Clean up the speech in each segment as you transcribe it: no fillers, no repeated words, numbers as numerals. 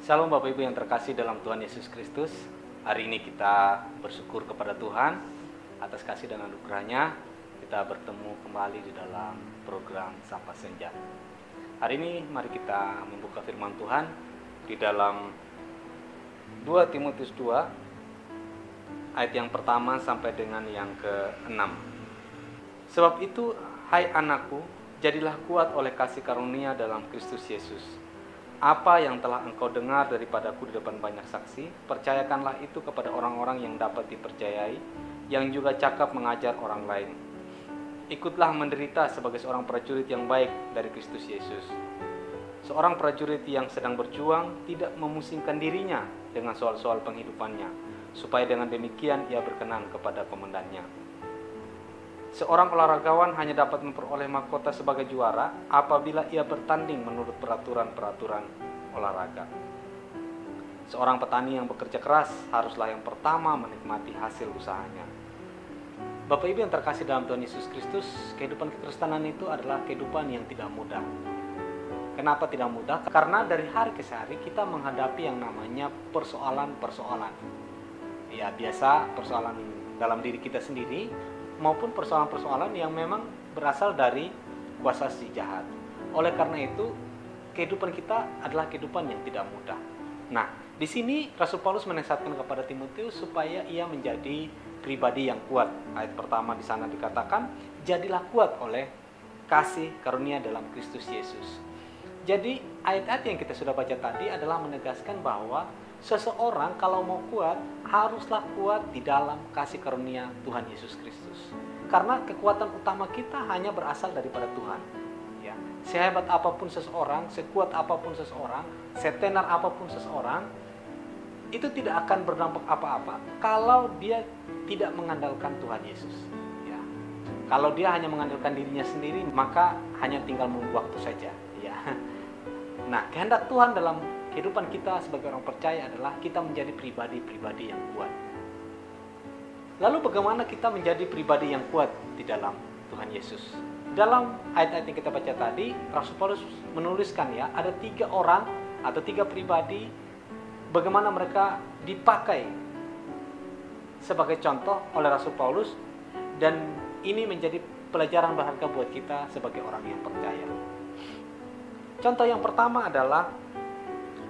Shalom Bapak Ibu yang terkasih dalam Tuhan Yesus Kristus. Hari ini kita bersyukur kepada Tuhan atas kasih dan anugerahnya. Kita bertemu kembali di dalam program Sapa Senja. Hari ini mari kita membuka firman Tuhan di dalam 2 Timotius 2 ayat yang pertama sampai dengan yang ke-6. Sebab itu, hai anakku, jadilah kuat oleh kasih karunia dalam Kristus Yesus. Apa yang telah engkau dengar daripadaku di depan banyak saksi, percayakanlah itu kepada orang-orang yang dapat dipercayai, yang juga cakap mengajar orang lain. Ikutlah menderita sebagai seorang prajurit yang baik dari Kristus Yesus. Seorang prajurit yang sedang berjuang tidak memusingkan dirinya dengan soal-soal penghidupannya, supaya dengan demikian ia berkenan kepada komandannya. Seorang olahragawan hanya dapat memperoleh mahkota sebagai juara apabila ia bertanding menurut peraturan-peraturan olahraga. Seorang petani yang bekerja keras haruslah yang pertama menikmati hasil usahanya. Bapak Ibu yang terkasih dalam Tuhan Yesus Kristus, kehidupan kekristenan itu adalah kehidupan yang tidak mudah. Kenapa tidak mudah? Karena dari hari ke hari kita menghadapi yang namanya persoalan-persoalan. Ya, biasa persoalan dalam diri kita sendiri, maupun persoalan-persoalan yang memang berasal dari kuasa si jahat. Oleh karena itu, kehidupan kita adalah kehidupan yang tidak mudah. Nah, di sini Rasul Paulus menasihatkan kepada Timotius supaya ia menjadi pribadi yang kuat. Ayat pertama di sana dikatakan, jadilah kuat oleh kasih karunia dalam Kristus Yesus. Jadi, ayat-ayat yang kita sudah baca tadi adalah menegaskan bahwa seseorang kalau mau kuat, haruslah kuat di dalam kasih karunia Tuhan Yesus Kristus. Karena kekuatan utama kita hanya berasal daripada Tuhan. Ya, sehebat apapun seseorang, sekuat apapun seseorang, setenar apapun seseorang, itu tidak akan berdampak apa-apa kalau dia tidak mengandalkan Tuhan Yesus. Ya. Kalau dia hanya mengandalkan dirinya sendiri, maka hanya tinggal menunggu waktu saja. Ya. Nah, kehendak Tuhan dalam kehidupan kita sebagai orang percaya adalah kita menjadi pribadi-pribadi yang kuat. Lalu bagaimana kita menjadi pribadi yang kuat di dalam Tuhan Yesus? Dalam ayat-ayat yang kita baca tadi, Rasul Paulus menuliskan ya, ada 3 orang atau 3 pribadi, bagaimana mereka dipakai sebagai contoh oleh Rasul Paulus, dan ini menjadi pelajaran berharga buat kita sebagai orang yang percaya. Contoh yang pertama adalah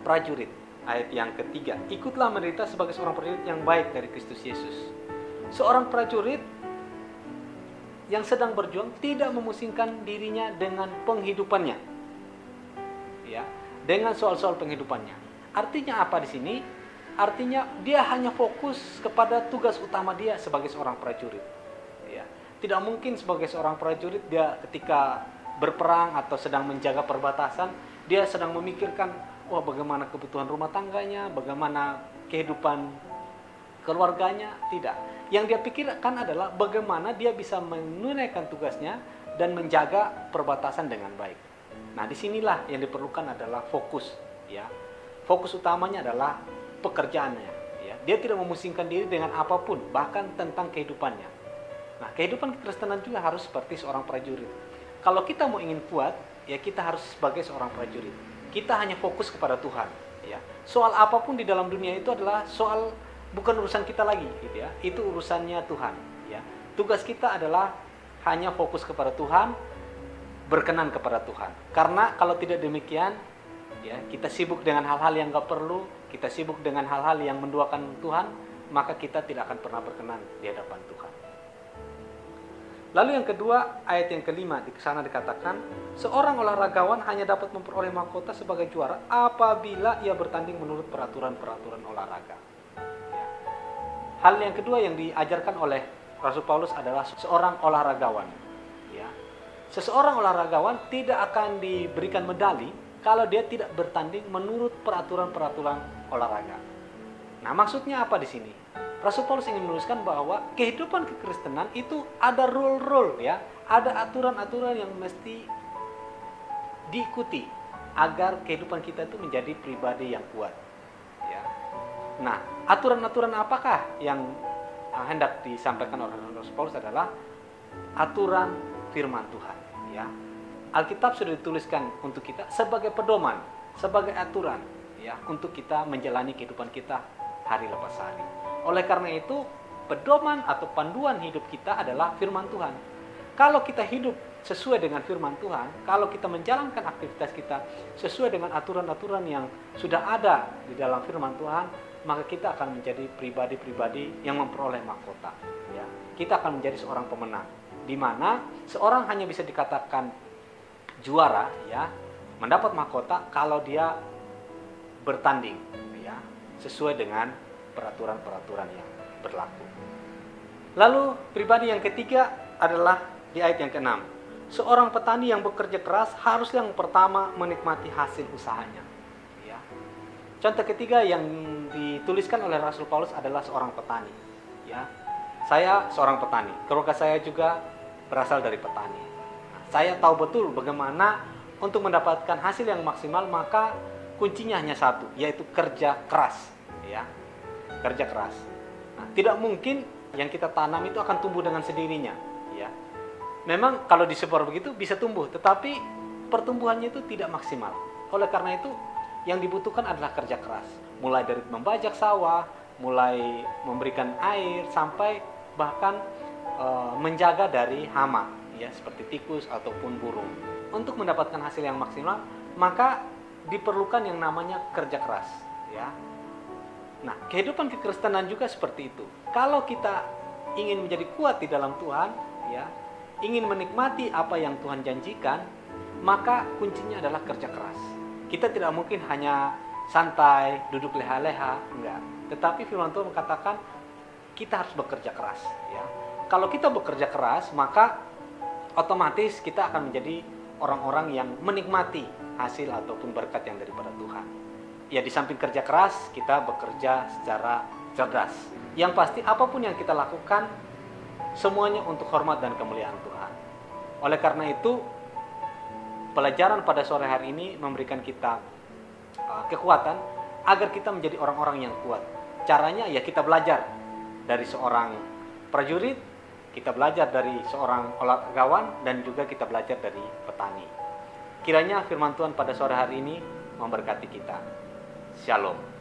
prajurit. Ayat yang ketiga, ikutlah menderita sebagai seorang prajurit yang baik dari Kristus Yesus. Seorang prajurit yang sedang berjuang tidak memusingkan dirinya dengan penghidupannya. Ya, dengan soal-soal penghidupannya. Artinya apa di sini? Artinya dia hanya fokus kepada tugas utama dia sebagai seorang prajurit. Ya, tidak mungkin sebagai seorang prajurit dia ketika berperang atau sedang menjaga perbatasan, dia sedang memikirkan bagaimana kebutuhan rumah tangganya, bagaimana kehidupan keluarganya. Tidak. Yang dia pikirkan adalah bagaimana dia bisa menunaikan tugasnya dan menjaga perbatasan dengan baik. Nah, disinilah yang diperlukan adalah fokus. Ya. Fokus utamanya adalah pekerjaannya. Ya. Dia tidak memusingkan diri dengan apapun, bahkan tentang kehidupannya. Nah, kehidupan kekristenan juga harus seperti seorang prajurit. Kalau kita mau ingin kuat, ya kita harus sebagai seorang prajurit. Kita hanya fokus kepada Tuhan. Ya. Soal apapun di dalam dunia itu adalah soal bukan urusan kita lagi, gitu ya. Itu urusannya Tuhan. Ya. Tugas kita adalah hanya fokus kepada Tuhan, berkenan kepada Tuhan. Karena kalau tidak demikian, ya kita sibuk dengan hal-hal yang nggak perlu, kita sibuk dengan hal-hal yang menduakan Tuhan, maka kita tidak akan pernah berkenan di hadapan Tuhan. Lalu yang kedua, ayat yang kelima di sana dikatakan, seorang olahragawan hanya dapat memperoleh mahkota sebagai juara apabila ia bertanding menurut peraturan-peraturan olahraga. Ya. Hal yang kedua yang diajarkan oleh Rasul Paulus adalah seorang olahragawan. Ya. Seseorang olahragawan tidak akan diberikan medali kalau dia tidak bertanding menurut peraturan-peraturan olahraga. Nah, maksudnya apa di sini? Rasul Paulus ingin menuliskan bahwa kehidupan kekristenan itu ada rule-rule, ya, ada aturan-aturan yang mesti diikuti agar kehidupan kita itu menjadi pribadi yang kuat. Ya. Nah, aturan-aturan apakah yang hendak disampaikan oleh Rasul Paulus adalah aturan firman Tuhan. Ya. Alkitab sudah dituliskan untuk kita sebagai pedoman, sebagai aturan. ya untuk kita menjalani kehidupan kita hari lepas hari. Oleh karena itu, pedoman atau panduan hidup kita adalah firman Tuhan. Kalau kita hidup sesuai dengan firman Tuhan, kalau kita menjalankan aktivitas kita sesuai dengan aturan-aturan yang sudah ada di dalam firman Tuhan, maka kita akan menjadi pribadi-pribadi yang memperoleh mahkota. Ya, kita akan menjadi seorang pemenang, di mana seorang hanya bisa dikatakan juara, ya, mendapat mahkota kalau dia bertanding, ya, sesuai dengan peraturan-peraturan yang berlaku. Lalu pribadi yang ketiga adalah di ayat yang ke-6. Seorang petani yang bekerja keras harus yang pertama menikmati hasil usahanya. Ya. Contoh ketiga yang dituliskan oleh Rasul Paulus adalah seorang petani. Ya. Saya seorang petani. Keluarga saya juga berasal dari petani. Nah, saya tahu betul bagaimana untuk mendapatkan hasil yang maksimal, maka kuncinya hanya satu, yaitu kerja keras. Ya. Kerja keras. Nah, tidak mungkin yang kita tanam itu akan tumbuh dengan sendirinya. Ya. Memang kalau disebar begitu bisa tumbuh, tetapi pertumbuhannya itu tidak maksimal. Oleh karena itu, yang dibutuhkan adalah kerja keras. Mulai dari membajak sawah, mulai memberikan air, sampai bahkan menjaga dari hama, ya, seperti tikus ataupun burung. Untuk mendapatkan hasil yang maksimal, maka diperlukan yang namanya kerja keras. Ya. Nah, kehidupan kekristenan juga seperti itu. Kalau kita ingin menjadi kuat di dalam Tuhan, ya, ingin menikmati apa yang Tuhan janjikan, maka kuncinya adalah kerja keras. Kita tidak mungkin hanya santai, duduk leha-leha, enggak. Tetapi firman Tuhan mengatakan kita harus bekerja keras. Ya. Kalau kita bekerja keras, maka otomatis kita akan menjadi orang-orang yang menikmati hasil ataupun berkat yang daripada Tuhan. Ya, di samping kerja keras, kita bekerja secara cerdas. Yang pasti apapun yang kita lakukan, semuanya untuk hormat dan kemuliaan Tuhan. Oleh karena itu, pelajaran pada sore hari ini memberikan kita kekuatan agar kita menjadi orang-orang yang kuat. Caranya ya kita belajar dari seorang prajurit, kita belajar dari seorang olahragawan, dan juga kita belajar dari petani. Kiranya firman Tuhan pada sore hari ini memberkati kita. Shalom.